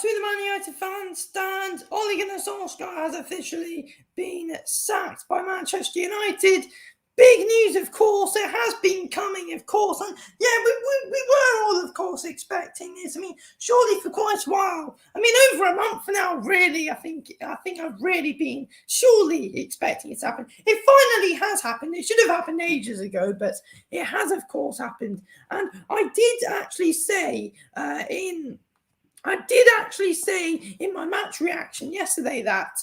to the Man United fans stand. Ole Gunnar Solskjaer has officially been sacked by Manchester United. Big news, of course. It has been coming, of course. And yeah, we were all, of course, expecting this. I mean, surely for quite a while. I mean, over a month now, really. I think I've really been surely expecting it to happen. It finally has happened. It should have happened ages ago, but it has, of course, happened. And I did actually say in my match reaction yesterday that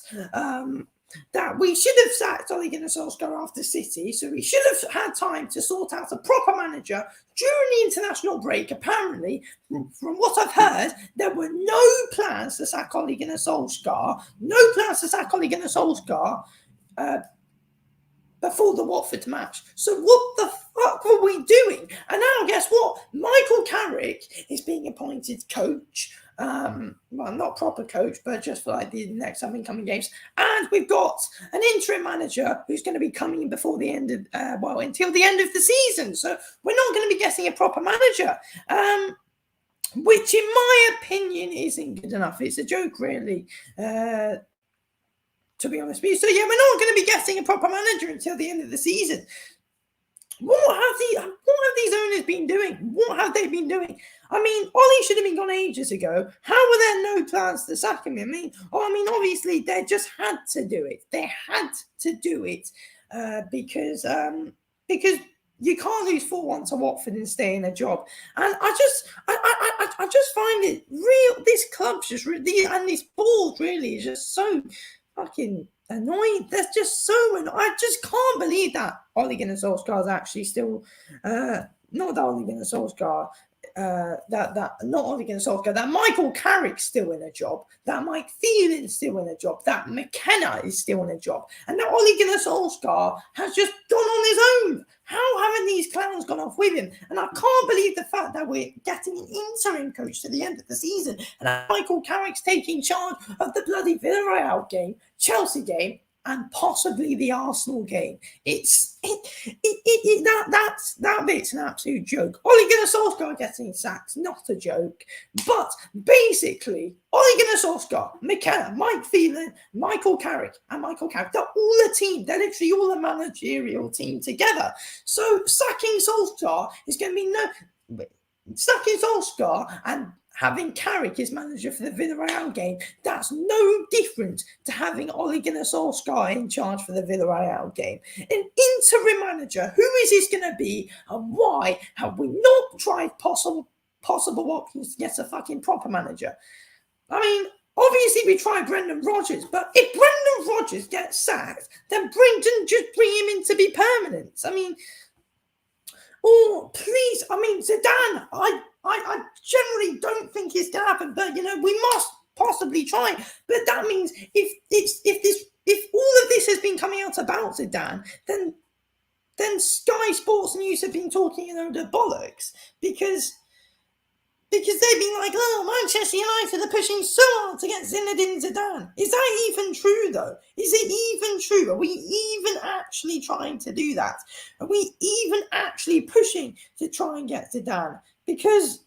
we should have sacked Ole Gunnar Solskjaer after City, so we should have had time to sort out a proper manager during the international break. Apparently, from what I've heard, there were no plans to sack Ole Gunnar Solskjaer, before the Watford match. So what the fuck were we doing? And now guess what? Michael Carrick is being appointed coach. Well, not proper coach, but just for like the next coming games. And we've got an interim manager who's going to be coming in before the end of, until the end of the season. So we're not going to be getting a proper manager, which in my opinion isn't good enough. It's a joke, really, to be honest with you. So yeah, we're not going to be getting a proper manager until the end of the season. What have these owners been doing? What have they been doing? I mean, Ollie should have been gone ages ago. How were there no plans to sack him? I mean, obviously they just had to do it. They had to do it because you can't lose 4-1 to Watford and stay in a job. And I just find it real. This club's just really, and this board really is just so fucking annoying. That's just so annoying. I just can't believe that Ole Gunnar Solskjaer is actually still not that Ole Gunnar Solskjaer. Not Ole Gunnar Solskjaer, that Michael Carrick's still in a job, that Mike Phelan's still in a job, that McKenna is still in a job, and that Ole Gunnar Solskjaer has just gone on his own. How haven't these clowns gone off with him? And I can't believe the fact that we're getting an interim coach to the end of the season, and that Michael Carrick's taking charge of the bloody Villarreal game, Chelsea game, and possibly the Arsenal game. That bit's an absolute joke. Ole Gunnar Solskjaer getting sacked, not a joke. But basically, Ole Gunnar Solskjaer, McKenna, Mike Phelan, Michael Carrick, they're all a team. They're literally all a managerial team together. So sacking Solskjaer is going to be sacking Solskjaer and having Carrick as manager for the Villarreal game, that's no different to having Ole Gunnar Solskjaer in charge for the Villarreal game. An interim manager, who is this going to be, and why have we not tried possible options to get a fucking proper manager? I mean, obviously we tried Brendan Rodgers, but if Brendan Rodgers gets sacked, then just bring him in to be permanent. I mean, please, Zidane, I generally don't think it's going to happen, but we must possibly try. But that means if all of this has been coming out about Zidane, then Sky Sports News have been talking the bollocks because they've been like, oh, Manchester United are pushing so hard to get Zinedine Zidane. Is that even true, though? Is it even true? Are we even actually trying to do that? Are we even actually pushing to try and get Zidane? Because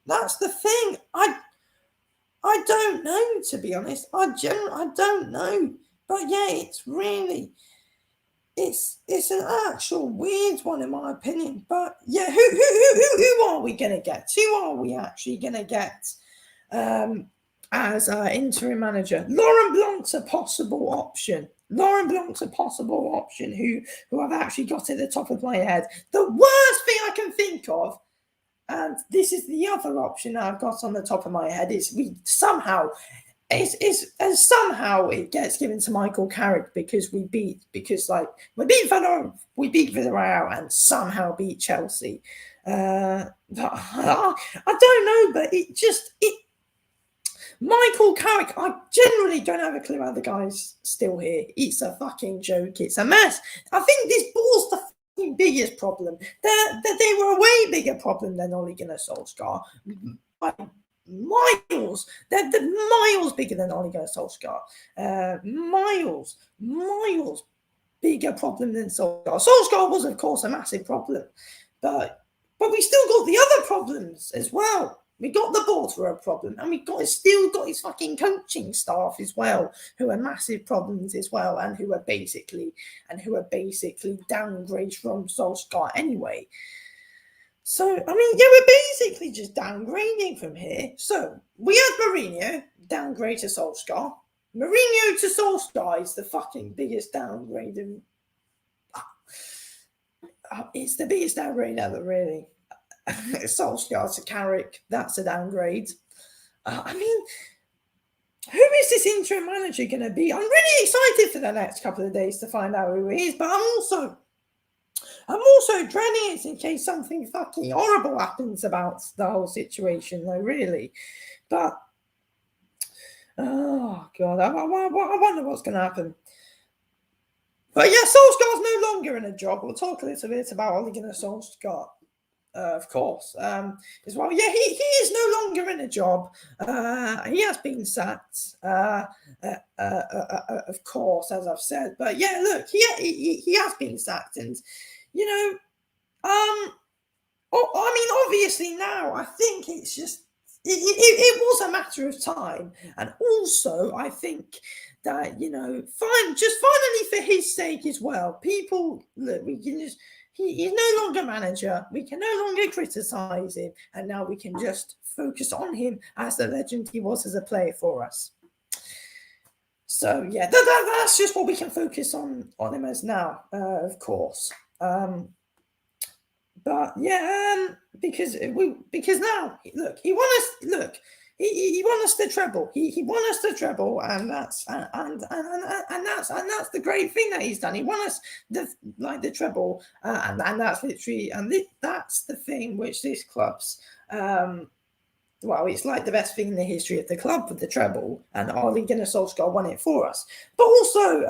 that's the thing. I don't know, to be honest. I don't know. But yeah, it's an actual weird one in my opinion. But yeah, who are we gonna get? Who are we actually gonna get as interim manager? Laurent Blanc's a possible option. Who I've actually got at the top of my head. The worst thing I can think of, and this is the other option that I've got on the top of my head, is somehow it gets given to Michael Carrick because we beat Villarreal and somehow beat Chelsea. But I don't know, but Michael Carrick, I generally don't have a clue how the guy's still here. It's a fucking joke. It's a mess. I think this board's the fucking biggest problem. They were a way bigger problem than Ole Gunnar Solskjaer. By miles. They're miles bigger than Ole Gunnar Solskjaer. Miles bigger problem than Solskjaer. Solskjaer was, of course, a massive problem. But we still got the other problems as well. We got the board for a problem, and still got his fucking coaching staff as well, who are massive problems as well, and who are basically downgrades from Solskjaer anyway. So, I mean, yeah, we're basically just downgrading from here. So, we had Mourinho, downgrade to Solskjaer. Mourinho to Solskjaer is the fucking biggest downgrade. It's the biggest downgrade ever, really. Solskjaer to Carrick, that's a downgrade. I mean, who is this interim manager going to be? I'm really excited for the next couple of days to find out who he is, but I'm also dreading it in case something fucking horrible happens about the whole situation, though, really. But, oh, God, I wonder what's going to happen. But, yeah, Solskjaer's no longer in a job. We'll talk a little bit about Ole Gunnar Solskjaer, of course, as well. Yeah, he is no longer in a job. He has been sacked, of course, as I've said. But, yeah, look, he has been sacked, and you know, I mean, obviously now I think it's just it was a matter of time, and also I think that just finally for his sake as well. People, look, we can just he's no longer manager. We can no longer criticize him, and now we can just focus on him as the legend he was as a player for us. So yeah, that's just what we can focus on him as now, of course. But yeah, because now look, he won us. Look, he won us the treble. He won us the treble, and that's the great thing that he's done. He won us the treble, and that's literally that's the thing which this club's well, it's like the best thing in the history of the club with the treble, and Ole Gunnar Solskjaer won it for us. But also,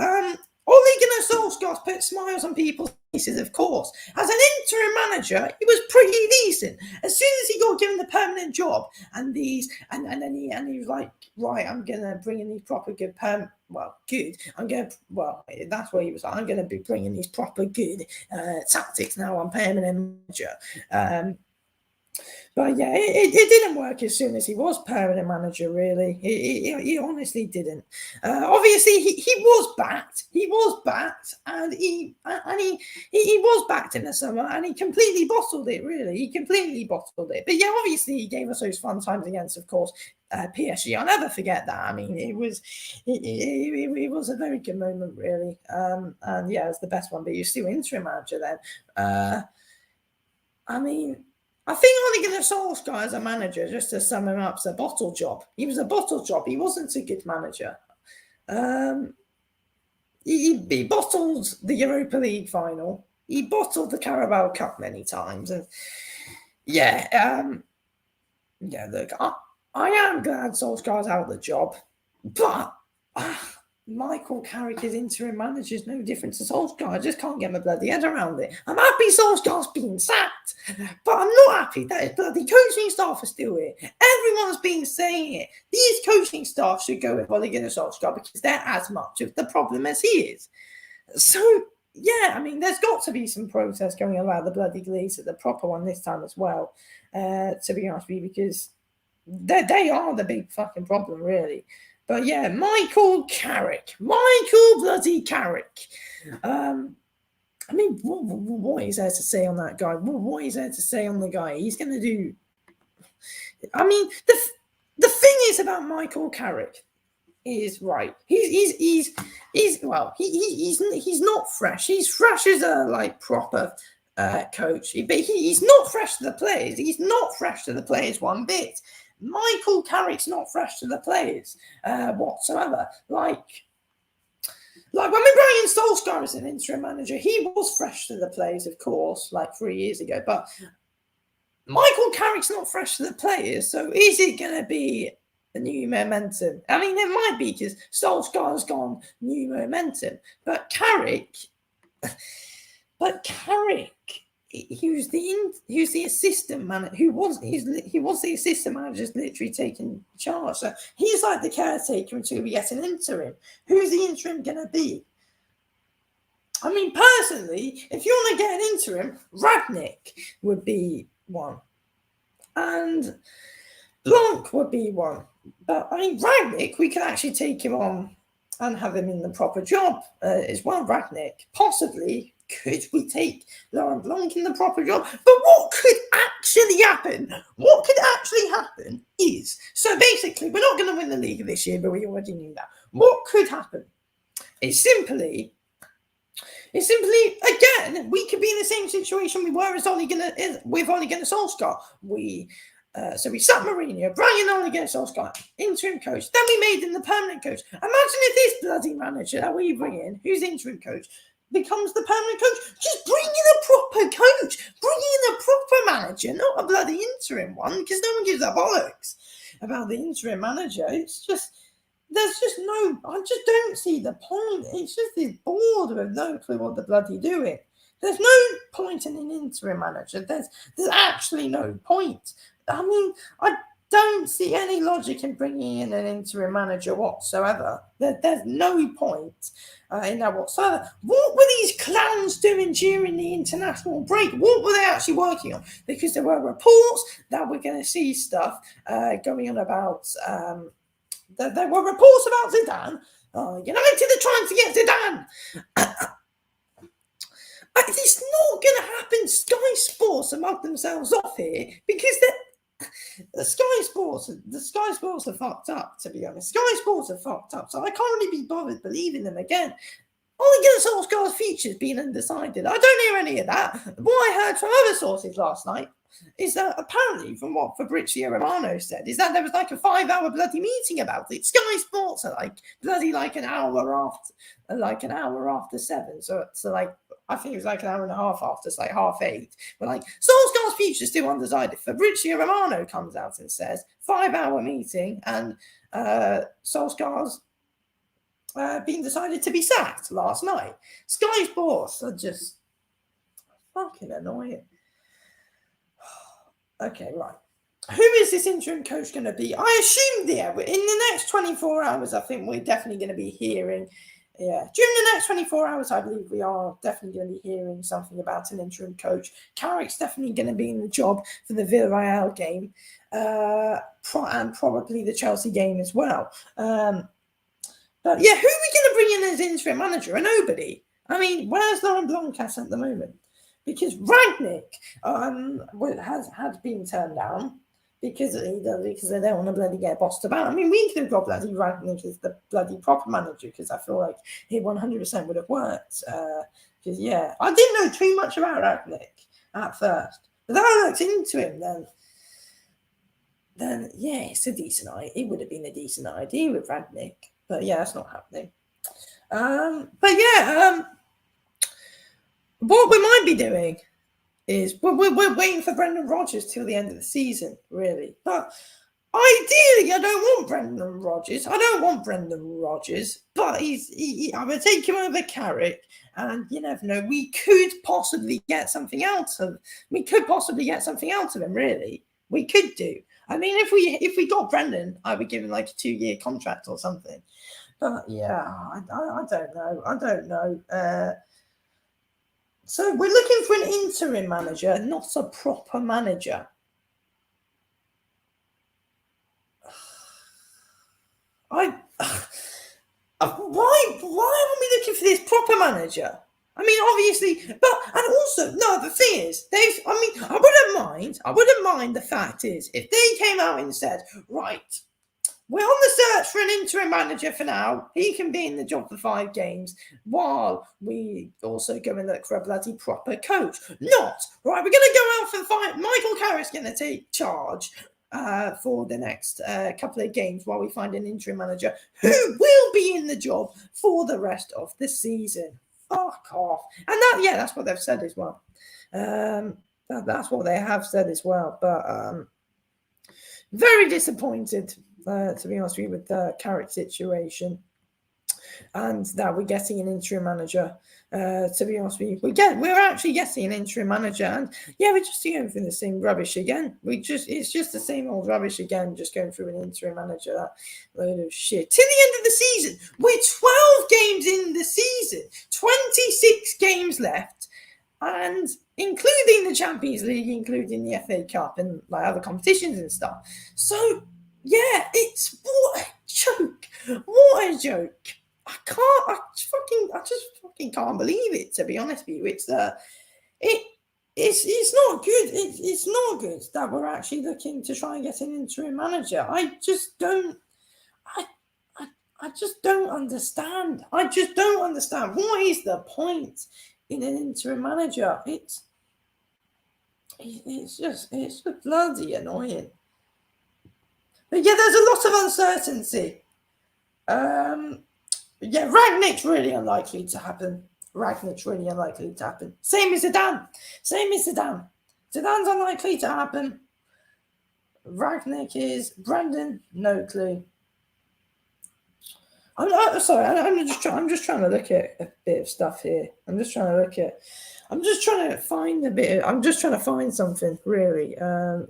Ole Gunnar Solskjaer's put smiles on people's faces, of course. As an interim manager, he was pretty decent. As soon as he got given the permanent job, and he was like, right, I'm gonna bring in these proper good that's where he was like, I'm gonna be bringing these proper good tactics now. I'm permanent manager. But yeah, it didn't work as soon as he was permanent manager, really. He honestly didn't. Obviously, he was backed. He was backed, and he was backed in the summer, and he completely bottled it, really. He completely bottled it. But yeah, obviously, he gave us those fun times against, of course, PSG. I'll never forget that. I mean, it was a very good moment, really. And yeah, it was the best one. But you're still interim manager then. I mean, I think Ole Gunnar Solskjaer as a manager, just to sum him up, is a bottle job. He was a bottle job. He wasn't a good manager. He bottled the Europa League final. He bottled the Carabao Cup many times. And yeah, look, I am glad Solskjaer's out of the job, but Michael Carrick as interim manager is no different to Solskjaer. I just can't get my bloody head around it. I'm happy Solskjaer's been sacked, but I'm not happy that his bloody coaching staff are still here. Everyone's been saying it. These coaching staff should go with Ole Gunnar Solskjaer because they're as much of the problem as he is. So, yeah, I mean, there's got to be some protest going around the bloody Glazers, the proper one this time as well, to be honest with you, because they are the big fucking problem, really. But yeah, Michael bloody Carrick. I mean, what is there to say on that guy? What is there to say on the guy? He's going to do. I mean, the thing is about Michael Carrick is right. He's not fresh. He's fresh as a proper coach, but he's not fresh to the players. He's not fresh to the players one bit. Michael Carrick's not fresh to the players whatsoever. Like when we brought in Solskjaer as an interim manager, he was fresh to the players, of course, 3 years ago. But Michael Carrick's not fresh to the players, so is it going to be a new momentum? I mean, it might be because Solskjaer's gone new momentum, but Carrick. He was the assistant manager. He was the assistant manager, literally taking charge. So he's like the caretaker until we get an interim. Who's the interim going to be? I mean, personally, if you want to get an interim, Ragnick would be one. And Blanc would be one. But I mean, Rangnick, we could actually take him on and have him in the proper job as well. Rangnick, possibly, could we take Laurent Blanc in the proper job? But what could actually happen? What could actually happen is, so basically, we're not going to win the league this year, but we already knew that. What could happen is simply, again, we could be in the same situation we were with Ole Gunnar Solskjaer. So we sat Mourinho, Brian Ole Gunnar Solskjaer, interim coach. Then we made him the permanent coach. Imagine if this bloody manager that we bring in, who's interim coach, becomes the permanent coach. Just bring in a proper coach. Bring in a proper manager, not a bloody interim one, because no one gives a bollocks about the interim manager. It's just, I just don't see the point. It's just this board with no clue what they're bloody doing. There's no point in an interim manager. There's actually no point. I mean, I don't see any logic in bringing in an interim manager whatsoever. There's no point in that whatsoever. What were these clowns doing during the international break? What were they actually working on? Because there were reports that we're going to see stuff going on about... there were reports about Zidane. United are trying to get Zidane. It's not going to happen. Sky Sports have mugged themselves off here because the Sky Sports are fucked up, to be honest. Sky Sports are fucked up, so I can't really be bothered believing them again. Ole Gunnar Solskjaer's future's been undecided. I don't hear any of that. What I heard from other sources last night is that apparently, from what Fabrizio Romano said, is that there was like a 5-hour bloody meeting about it. Sky Sports are like an hour after 7. So like, I think it was like an hour and a half after, it's like 8:30. But like, Solskjaer's future still undecided. Fabrizio Romano comes out and says 5-hour meeting, and Solskjaer's been decided to be sacked last night. Sky Sports are just fucking annoying. Okay, right. Who is this interim coach going to be? I assume in the next 24 hours, I think we're definitely going to be hearing. Yeah, during the next 24 hours, I believe we are definitely going to be hearing something about an interim coach. Carrick's definitely going to be in the job for the Villarreal game, and probably the Chelsea game as well. But yeah, who are we going to bring in as interim manager? A nobody. I mean, where's Laurent Blanc at the moment? Because Rangnick has been turned down because they don't want to bloody get bossed about. I mean, we could have got bloody Rangnick as the bloody proper manager, because I feel like he 100% would have worked. Because yeah, I didn't know too much about Rangnick at first, but then I looked into him. Then yeah, it's a decent idea. It would have been a decent idea with Rangnick, but yeah, that's not happening. But yeah. What we might be doing is we're waiting for Brendan Rodgers till the end of the season, really. But ideally, I don't want Brendan Rodgers. But I'm going to take him over Carrick, and you never know. We could possibly get something out of him. Really, we could do. I mean, if we got Brendan, I would give him like a 2-year contract or something. But yeah, I don't know. So we're looking for an interim manager, not a proper manager. Why aren't we looking for this proper manager? I mean, obviously, the thing is, I wouldn't mind the fact is, if they came out and said, right, we're on the search for an interim manager for now. He can be in the job for 5 games while we also go and look for a bloody proper coach. Not, right, we're going to go out for the fight. Michael Carrick's going to take charge for the next couple of games while we find an interim manager who will be in the job for the rest of the season. Fuck off. And that's what they've said as well. That's what they have said as well. But very disappointed, to be honest with you, with the Carrick situation, and that we're getting an interim manager. To be honest with you, we're actually getting an interim manager, and yeah, we're just going through the same rubbish again. It's just the same old rubbish again, just going through an interim manager. That load of shit. Till the end of the season, we're 12 games in the season, 26 games left. And including the Champions League, including the FA Cup and like other competitions and stuff. So yeah, it's what a joke. What a joke. I just fucking can't believe it, to be honest with you. It's not good. It's not good that we're actually looking to try and get an interim manager. I just don't understand. I just don't understand. What is the point in an interim manager? It's just bloody annoying. But yeah, there's a lot of uncertainty. Yeah, Ragnick's really unlikely to happen. Same as Zidane. Zidane's unlikely to happen. Ragnick is. Brendan, no clue. I'm just trying to look at a bit of stuff here. I'm just trying to find something really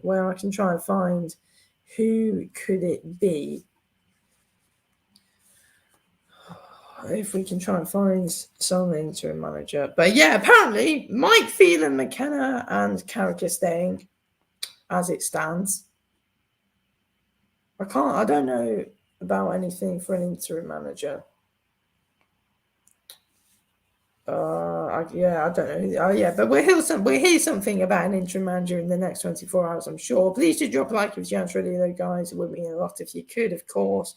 where I can try and find who could it be. If we can try and find some interim manager. But yeah, apparently Mike Phelan, McKenna and Carrick are staying as it stands. I don't know about anything for an interim manager. I don't know. Oh yeah, but we'll hear something about an interim manager in the next 24 hours, I'm sure. Please do drop a like if you answered any of those guys. It would mean a lot if you could, of course.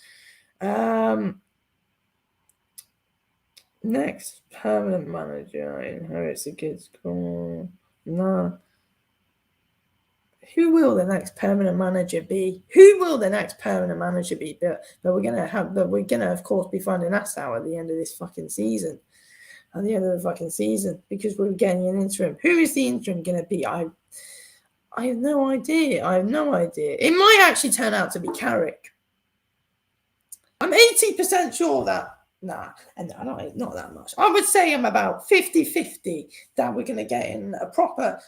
Next permanent manager inherits a good score. No. Who will the next permanent manager be? But we're gonna of course be finding that out at the end of this fucking season. Because we're getting an interim. Who is the interim gonna be? I have no idea. It might actually turn out to be Carrick. I'm 80% sure that not that much. I would say I'm about 50-50 that we're going to get in a proper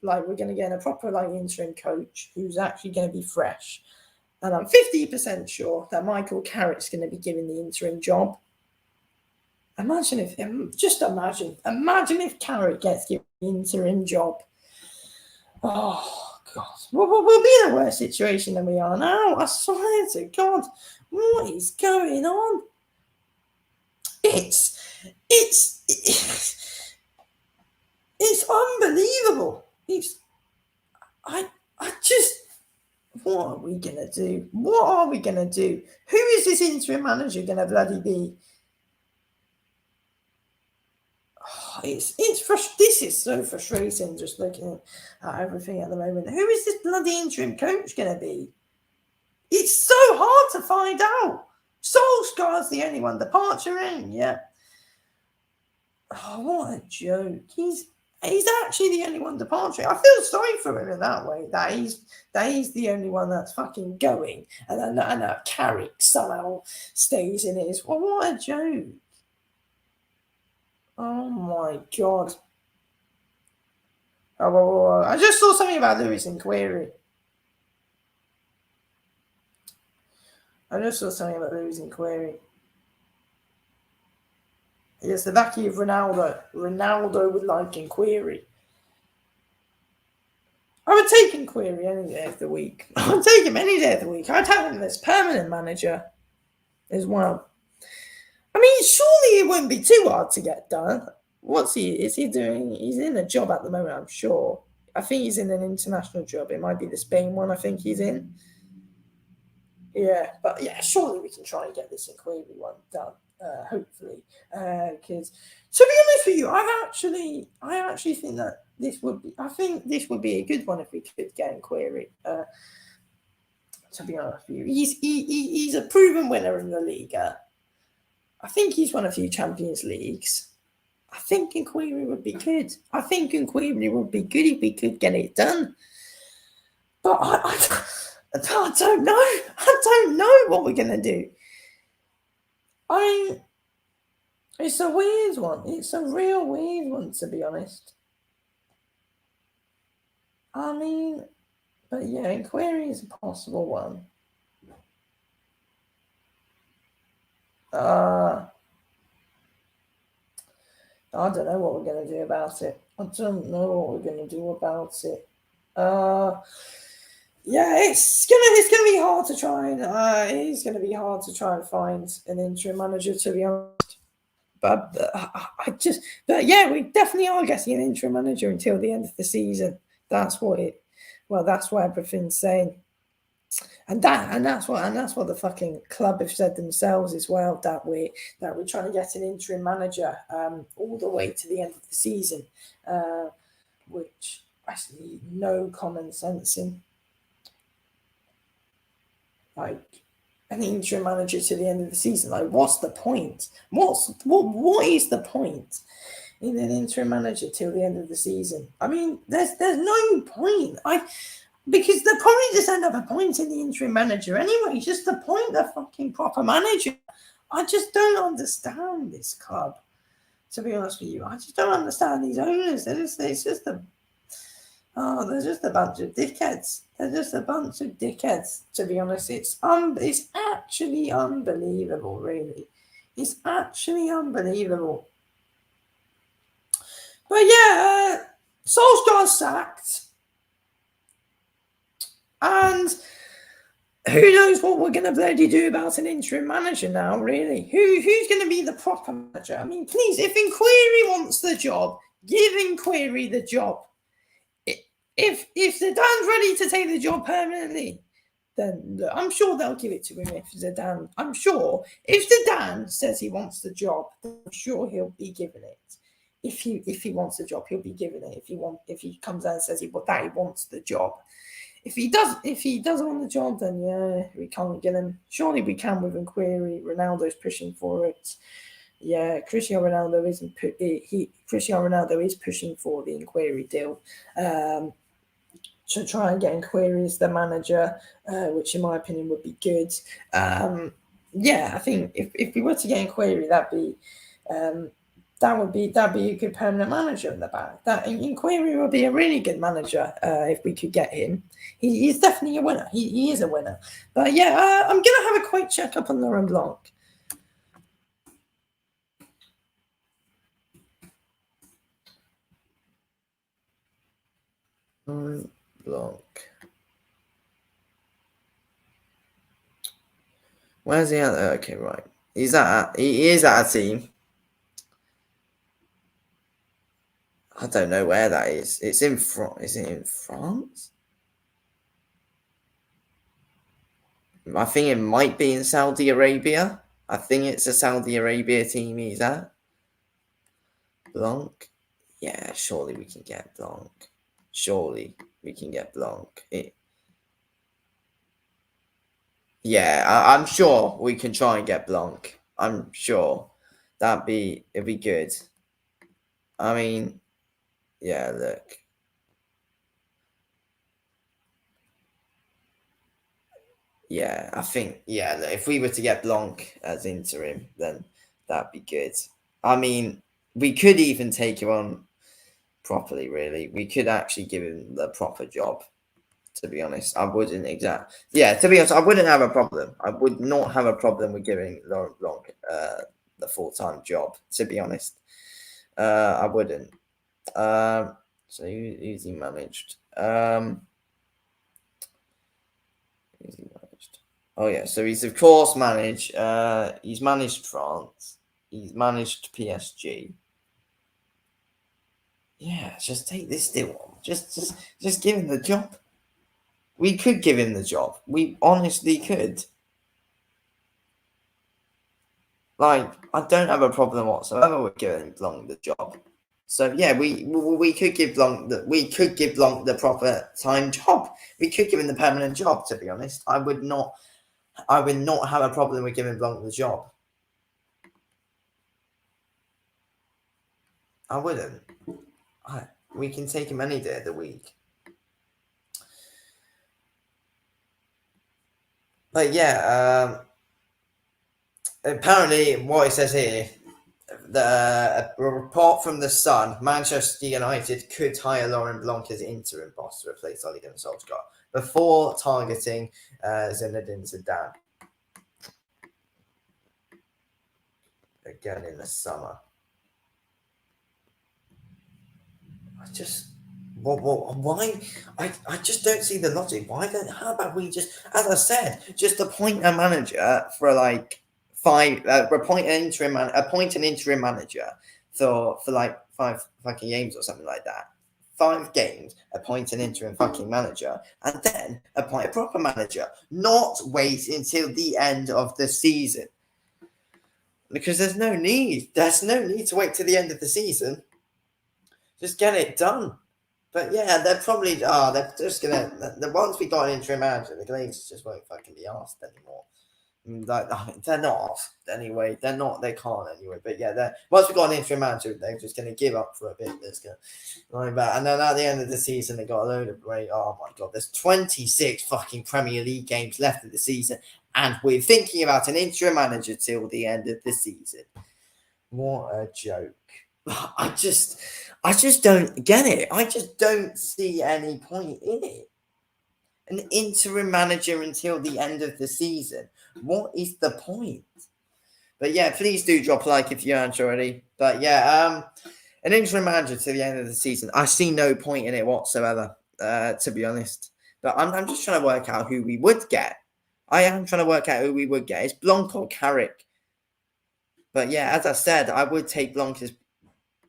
interim coach who's actually going to be fresh. And I'm 50% sure that Michael Carrick's going to be given the interim job. Imagine if Carrick gets given the interim job. Oh, God. We'll be in a worse situation than we are now. I swear to God. What is going on? It's unbelievable. What are we gonna do? Who is this interim manager gonna bloody be? This is so frustrating. Just looking at everything at the moment. Who is this bloody interim coach gonna be? It's so hard to find out. SOLSKJAER's the only one departuring. Yeah. Oh, what a joke. He's actually the only one departuring. I feel sorry for him in that way. That he's the only one that's fucking going, and that Carrick somehow stays in his. Well, what a joke. Oh my God. Oh, I just saw something about Lewis Inquiry. Yes, the backy of Ronaldo. Ronaldo would like Inquiry. I would take Inquiry any day of the week. I'd take him any day of the week. I'd have him as permanent manager as well. I mean, surely it wouldn't be too hard to get done. Is he doing? He's in a job at the moment, I'm sure. I think he's in an international job. It might be the Spain one I think he's in. Yeah, but yeah, surely we can try and get this Inquiry one done. Hopefully, because to be honest with you, I actually think that this would be. I think this would be a good one if we could get Inquiry. To be honest with you, he's a proven winner in the Liga. I think he's won a few Champions Leagues. I think Inquiry would be good. If we could get it done. But I don't know. I don't know what we're going to do. I mean, it's a weird one. It's a real weird one, to be honest. I mean, but yeah, Inquiry is a possible one. I don't know what we're going to do about it. I don't know what we're going to do about it. Yeah, it's gonna be hard to try and it's gonna be hard to try and find an interim manager, to be honest. But but yeah, we definitely are getting an interim manager until the end of the season. That's what it. Well, that's what everything's saying, and that's what the fucking club have said themselves as well. That we're trying to get an interim manager all the way to the end of the season, which I see no common sense in. Like an interim manager to the end of the season. Like, what's the point? What is the point in an interim manager till the end of the season? I mean, there's no point. Because they'll probably just end up appointing the interim manager anyway. Just appoint the fucking proper manager. I just don't understand this club. To be honest with you, I just don't understand these owners. It's just a they're just a bunch of dickheads. They're just a bunch of dickheads, to be honest. It's actually unbelievable, really. It's actually unbelievable. But yeah, Solskjaer sacked. And who knows what we're going to bloody do about an interim manager now, really? Who's going to be the proper manager? I mean, please, if Inquiry wants the job, give Inquiry the job. If Zidane's ready to take the job permanently, then look, I'm sure they'll give it to him. If Zidane, I'm sure if Zidane says he wants the job, I'm sure he'll be given it. If he wants the job, he'll be given it. If he comes out and says he wants the job, if he does want the job, then yeah, we can't get him. Surely we can with Inquiry. Ronaldo's pushing for it. Yeah, Cristiano Ronaldo is pushing for the Inquiry deal. To try and get Inquiry as the manager, which in my opinion would be good. Yeah, I think if we were to get Inquiry, that'd be a good permanent manager in the back. That Inquiry would be a really good manager if we could get him. He's definitely a winner. He is a winner. But yeah, I'm gonna have a quick check up on Laurent Blanc. Blanc. Where's he at? Okay, right. He is at a team. I don't know where that is. It's in France. Is it in France? I think it might be in Saudi Arabia. I think it's a Saudi Arabia team he's at. Blanc. Yeah, surely we can get Blanc. Surely we can get Blanc. Yeah, I'm sure we can try and get Blanc. I'm sure it'd be good. I mean, yeah, look. Yeah, I think if we were to get Blanc as interim, then that'd be good. I mean, we could even take him on properly. Really, we could actually give him the proper job. To be honest, I wouldn't to be honest, I wouldn't have a problem. I would not have a problem with giving Laurent Blanc the full-time job. To be honest, I wouldn't. So who's he managed? Oh yeah, so he's of course managed. He's managed France. He's managed PSG. Yeah, just take this deal on. Just give him the job. We could give him the job. We honestly could. Like, I don't have a problem whatsoever with giving Blanc the job. So yeah, we could give Blanc the proper time job. We could give him the permanent job. To be honest, I would not have a problem with giving Blanc the job. I wouldn't. We can take him any day of the week. But yeah, apparently what it says here, a report from The Sun, Manchester United could hire Laurent Blanc as interim boss to replace Ole Gunnar Solskjaer before targeting Zinedine Zidane again in the summer. I just, why? I just don't see the logic. How about we just, as I said, just appoint a manager for like appoint an interim manager for like 5 fucking games or something like that. 5 games, appoint an interim fucking manager, and then appoint a proper manager. Not wait until the end of the season. Because there's no need. There's no need to wait till the end of the season. Just get it done. But yeah, they're probably they're just gonna. Once we got an interim manager, the Glazers just won't fucking be asked anymore. They're not asked anyway. They're not. They can't anyway. But yeah, once we got an interim manager, they're just gonna give up for a bit. There's gonna like that, and then at the end of the season, they got a load of great. Oh my god, there's 26 fucking Premier League games left of the season, and we're thinking about an interim manager till the end of the season. What a joke! I just don't get it. I just don't see any point in it. An interim manager until the end of the season. What is the point? But yeah, please do drop a like if you aren't already. But yeah, an interim manager to the end of the season. I see no point in it whatsoever, to be honest. But I'm just trying to work out who we would get. I am trying to work out who we would get. It's Blanc or Carrick. But yeah, as I said, I would take Blanc as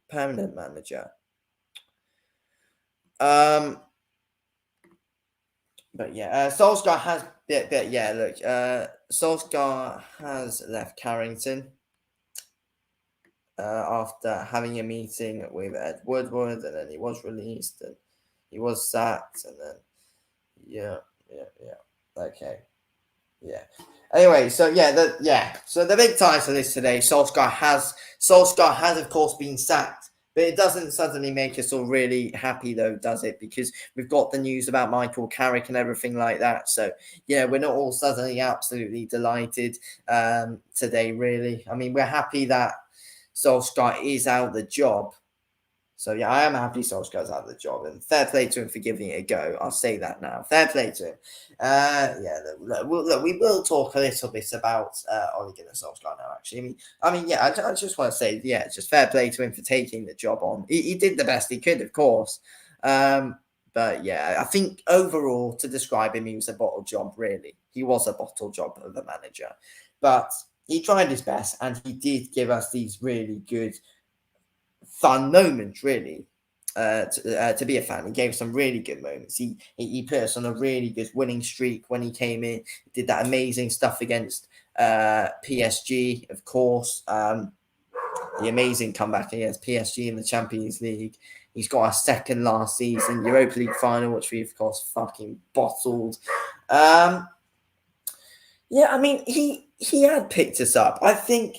permanent manager. But yeah, Solskjaer has. But yeah, look, Solskjaer has left Carrington after having a meeting with Ed Woodward, and then he was released, and he was sacked, and then yeah, okay, yeah. Anyway, so so the big title is today. Solskjaer has of course been sacked. But it doesn't suddenly make us all really happy, though, does it? Because we've got the news about Michael Carrick and everything like that. So, we're not all suddenly absolutely delighted today, really. I mean, we're happy that Solskjaer is out of the job. So, yeah, I am happy Solskjaer's out of the job. And fair play to him for giving it a go. I'll say that now. Fair play to him. Look, we will talk a little bit about Ole Gunnar Solskjaer now, actually. I just want to say, just fair play to him for taking the job on. He did the best he could, of course. But yeah, I think overall, to describe him, he was a bottle job, really. He was a bottle job of a manager. But he tried his best, and he did give us these really good, fun moments, really. To be a fan, he gave some really good moments. He put us on a really good winning streak when he came in. He did that amazing stuff against PSG, of course. The amazing comeback against PSG in the Champions League. He's got our second last season Europa League final, which we of course fucking bottled. He had picked us up. I think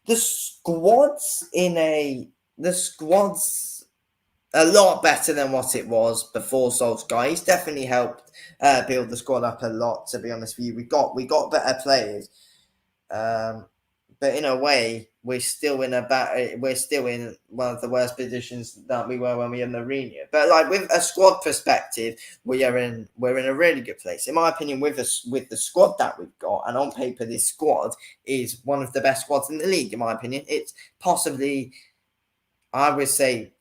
the squad's a lot better than what it was before Solskjaer. He's definitely helped build the squad up a lot, to be honest with you. We got better players. But in a way, we're still in one of the worst positions that we were when we were in Mourinho. But like with a squad perspective, we're in a really good place. In my opinion, with the squad that we've got, and on paper this squad is one of the best squads in the league, in my opinion. It's possibly, I would say,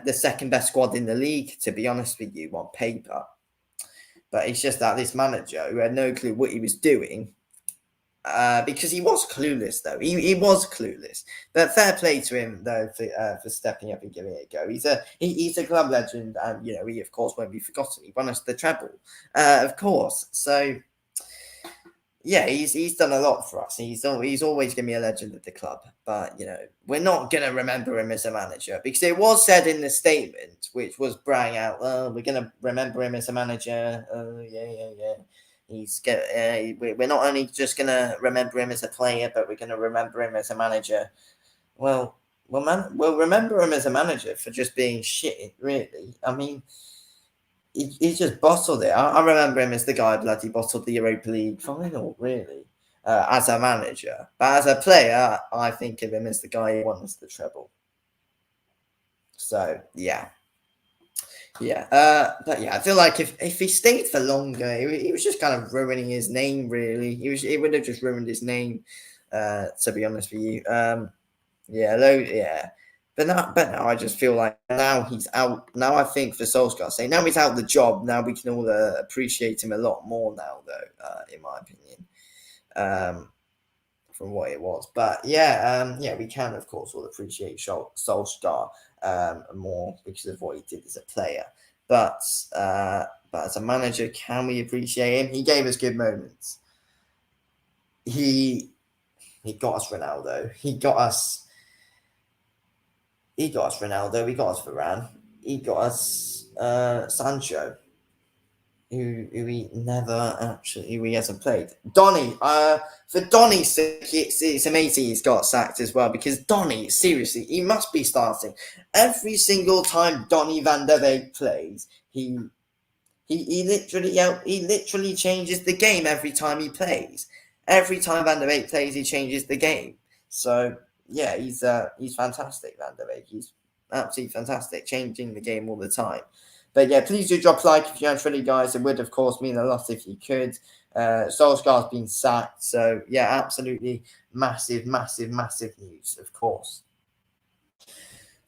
the second best squad in the league, to be honest with you, on paper. But it's just that this manager, who had no clue what he was doing, because he was clueless, though. He was clueless. But fair play to him, though, for stepping up and giving it a go. He's a club legend, and he of course won't be forgotten. He won us the treble, of course. So yeah, he's done a lot for us. He's always going to be a legend at the club. But we're not going to remember him as a manager, because it was said in the statement, which was bragging out, "Oh, we're going to remember him as a manager." Oh, yeah. We're not only just going to remember him as a player, but we're going to remember him as a manager. Well, we'll remember him as a manager for just being shit, really. I mean, he just bottled it. I remember him as the guy bloody bottled the Europa League final, really, as a manager. But as a player, I think of him as the guy who won us the treble. So, yeah. But yeah, I feel like if he stayed for longer, he was just kind of ruining his name, really. It would have just ruined his name, to be honest with you. now I just feel like now he's out. Now I think for Solskjaer, say now he's out the job. Now we can all appreciate him a lot more now, though, in my opinion, from what it was. But yeah, we can of course all appreciate Solskjaer more because of what he did as a player. But as a manager, can we appreciate him? He gave us good moments. He got us Ronaldo. He got us Ronaldo. He got us Varane. He got us Sancho, who he hasn't played. Donny, for Donny's sake, it's amazing he's got sacked as well, because Donny, seriously, he must be starting every single time Donny van der Beek plays. He literally changes the game every time he plays. Every time Van der Beek plays, he changes the game. So yeah, he's fantastic, Van der Beek. He's absolutely fantastic, changing the game all the time. But yeah, please do drop a like if you haven't already, guys. It would of course mean a lot if you could. Solskjaer's been sacked, so yeah, absolutely massive news, of course.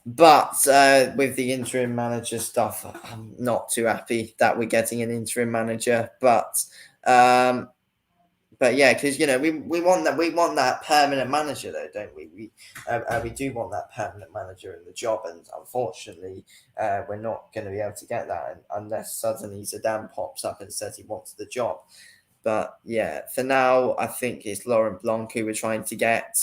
But with the interim manager stuff, I'm not too happy that we're getting an interim manager. But yeah, because we want that permanent manager, though, don't we? We do want that permanent manager in the job, and unfortunately, we're not going to be able to get that unless suddenly Zidane pops up and says he wants the job. But yeah, for now, I think it's Laurent Blanc who we're trying to get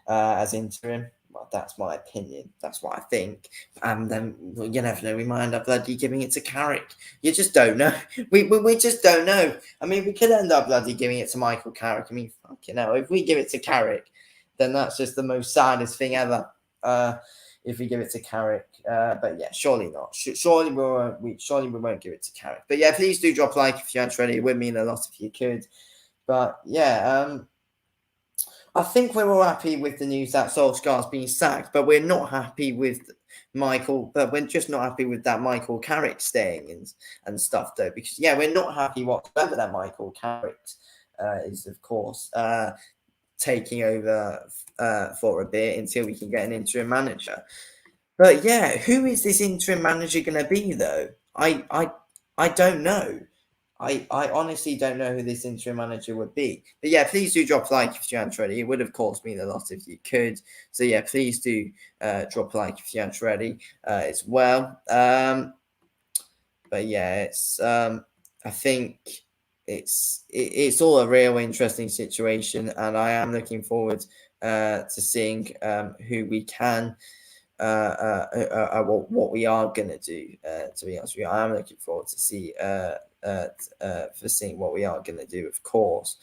as interim. Well, that's my opinion. That's what I think. And then you never know. We might end up bloody giving it to Carrick. You just don't know. We just don't know. I mean, we could end up bloody giving it to Michael Carrick. I mean, fucking hell. If we give it to Carrick, then that's just the most saddest thing ever. If we give it to Carrick, but yeah, surely not. Surely we won't give it to Carrick. But yeah, please do drop a like if you haven't already. It would mean a lot if you could. But yeah, I think we're all happy with the news that Solskjaer's been sacked, but we're not happy with but we're just not happy with that Michael Carrick staying and stuff, though, because yeah, we're not happy whatsoever that Michael Carrick is, of course, taking over for a bit until we can get an interim manager. But yeah, who is this interim manager going to be, though? I don't know. I honestly don't know who this interim manager would be. But yeah, please do drop a like if you haven't already. It would, of course, mean a lot if you could. So yeah, please do drop a like if you haven't already as well. But yeah, it's I think it's all a real interesting situation, and I am looking forward to seeing who we can. What we are gonna do. To be honest with you, I am looking forward to see for seeing what we are gonna do, of course.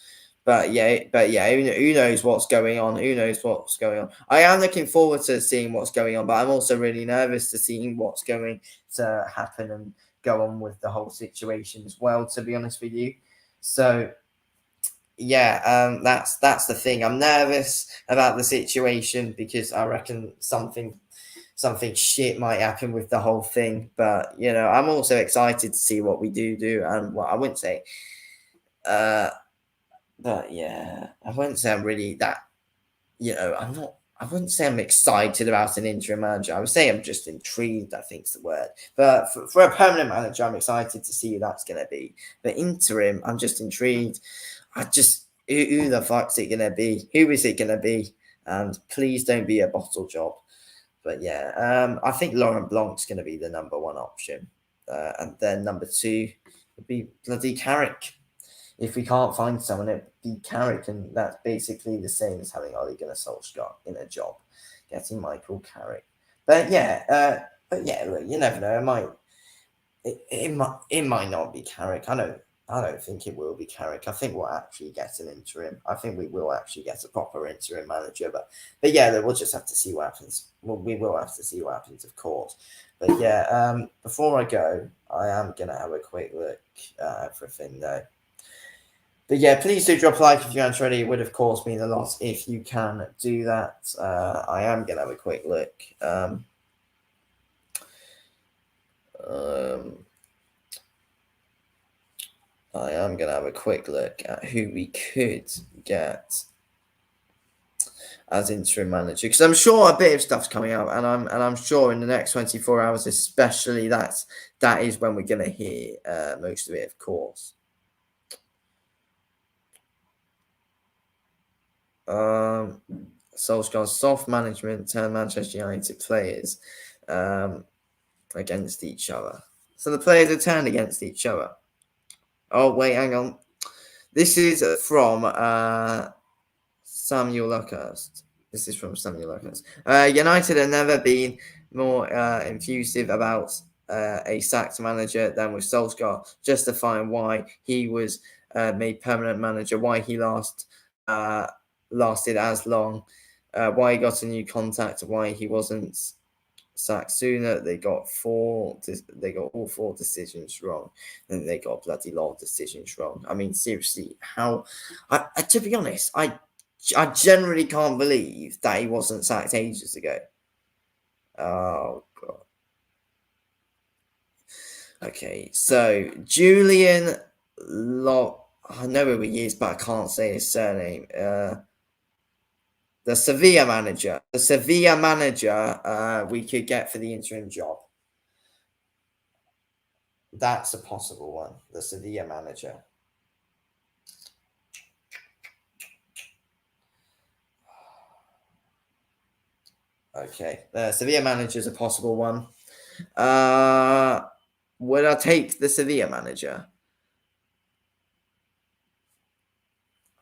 But yeah, who knows what's going on? Who knows what's going on? I am looking forward to seeing what's going on, but I'm also really nervous to seeing what's going to happen and go on with the whole situation as well. To be honest with you, so. Yeah, that's the thing. I'm nervous about the situation because I reckon something shit might happen with the whole thing. But I'm also excited to see what we do. And I wouldn't say, but yeah, I wouldn't say I'm really that. I'm not. I wouldn't say I'm excited about an interim manager. I would say I'm just intrigued, I think is the word. But for a permanent manager, I'm excited to see who that's going to be. But interim, I'm just intrigued. Who the fuck's it going to be? Who is it going to be? And please don't be a bottle job. But yeah, I think Laurent Blanc's going to be the number one option. And then number two would be bloody Carrick. If we can't find someone, it'd be Carrick, and that's basically the same as having Ole Gunnar Solskjaer in a job, getting Michael Carrick. But yeah, look, you never know. It might not be Carrick. I don't think it will be Carrick. I think we'll actually get an interim. I think we will actually get a proper interim manager. But yeah, we'll just have to see what happens. Well, we will have to see what happens, of course. But yeah, before I go, I am gonna have a quick look at everything though. But yeah, please do drop a like if you haven't already. It would, of course, mean a lot if you can do that. I am going to have a quick look. I am going to have a quick look at who we could get as interim manager, because I'm sure a bit of stuff's coming out, and I'm sure in the next 24 hours, especially that is when we're going to hear most of it, of course. Solskjaer's soft management turned Manchester United players against each other. So the players are turned against each other. Oh, wait, hang on. This is from Samuel Luckhurst. This is from Samuel Luckhurst. United have never been more effusive about a sacked manager than with Solskjaer, justifying why he was made permanent manager, why he lasted as long, why he got a new contact, why he wasn't sacked sooner. They got all 4 decisions wrong, and they got bloody lot of decisions wrong. I mean, seriously, how? To be honest, I generally can't believe that he wasn't sacked ages ago. Oh god. Okay, so Julian I know who he is, but I can't say his surname. The Sevilla manager. We could get for the interim job. That's a possible one. The Sevilla manager. Okay, Sevilla manager is a possible one. Would I take the Sevilla manager?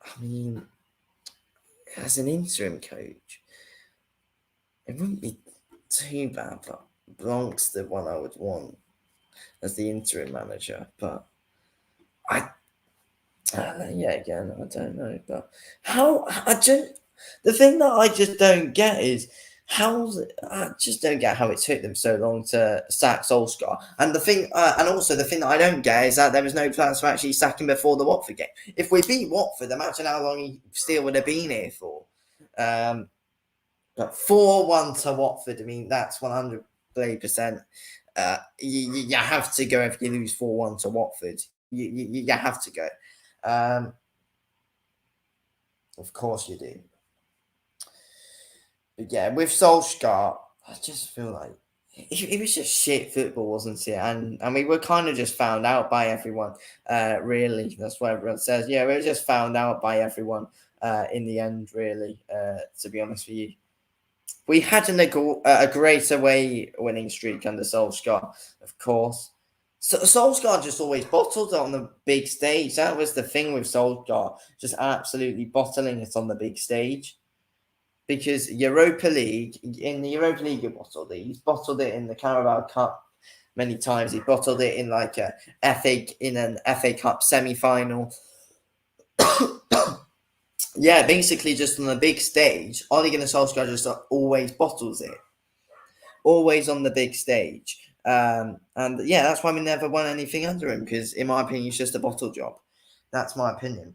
I mean, as an interim coach, it wouldn't be too bad, but Blanc's the one I would want as the interim manager. But again, I don't know. But the thing that I just don't get is I just don't get how it took them so long to sack Solskjaer. And the thing, also the thing that I don't get is that there was no plans for actually sacking before the Watford game. If we beat Watford, imagine how long he still would have been here for. But 4-1 to Watford, I mean, that's 100%. You have to go if you lose 4-1 to Watford. You have to go. Of course you do. But yeah, with Solskjaer, I just feel like it was just shit football, wasn't it? And we were kind of just found out by everyone. Really, that's what everyone says. Yeah, we were just found out by everyone in the end, really, to be honest with you. We had a great away winning streak under Solskjaer, of course. So Solskjaer just always bottled it on the big stage. That was the thing with Solskjaer, just absolutely bottling it on the big stage. Because Europa League, in the Europa League, he bottled it. He's bottled it in the Carabao Cup many times. He bottled it in like an FA Cup semi-final. Yeah, basically just on the big stage, Ole Gunnar Solskjaer just always bottles it. Always on the big stage. And yeah, that's why we never won anything under him, because in my opinion, it's just a bottle job. That's my opinion.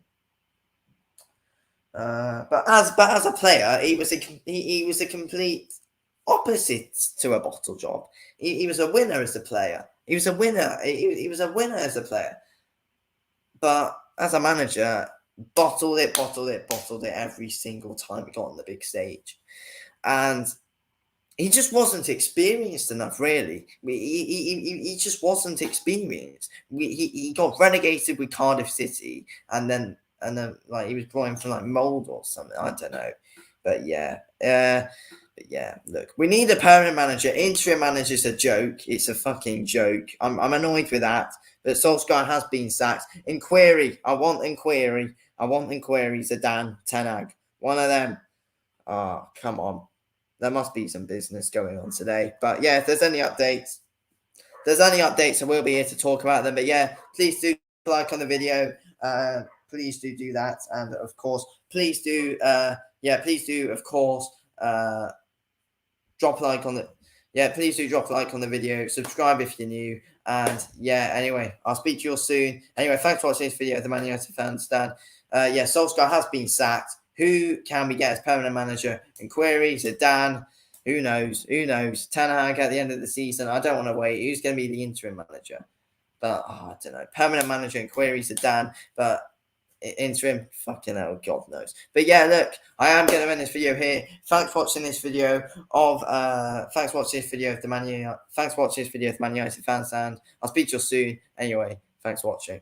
But as a player, he was a complete opposite to a bottle job. He was a winner as a player. He was a winner. He was a winner as a player. But as a manager, bottled it every single time he got on the big stage. And he just wasn't experienced enough, really. He just wasn't experienced. He got relegated with Cardiff City, and then like he was brought from like mold or something. I don't know, but yeah. Look, we need a permanent manager. Interim manager's a joke. It's a fucking joke. I'm annoyed with that. But Solskjaer has been sacked. Inquiry. I want inquiry. Zidane, Ten Hag. One of them. Oh, come on. There must be some business going on today. But yeah, if there's any updates, I will be here to talk about them. But yeah, please do like on the video. Please do that. And of course, please do, of course, drop a like on the, please do drop a like on the video. Subscribe if you're new. And yeah, anyway, I'll speak to you all soon. Anyway, thanks for watching this video, the Man United fans stand. Solskjaer has been sacked. Who can we get as permanent manager? Inquiry, Zidane. Who knows? Ten Hag at the end of the season. I don't want to wait. Who's going to be the interim manager? But I don't know. Permanent manager, Inquiry, Zidane. But interim, fucking hell, God knows. But yeah, look, I am going to end this video here. Thanks for watching this video of thanks for watching this video of the Man United. Thanks for watching this video of the Man United fan stand. I'll speak to you soon. Anyway, thanks for watching.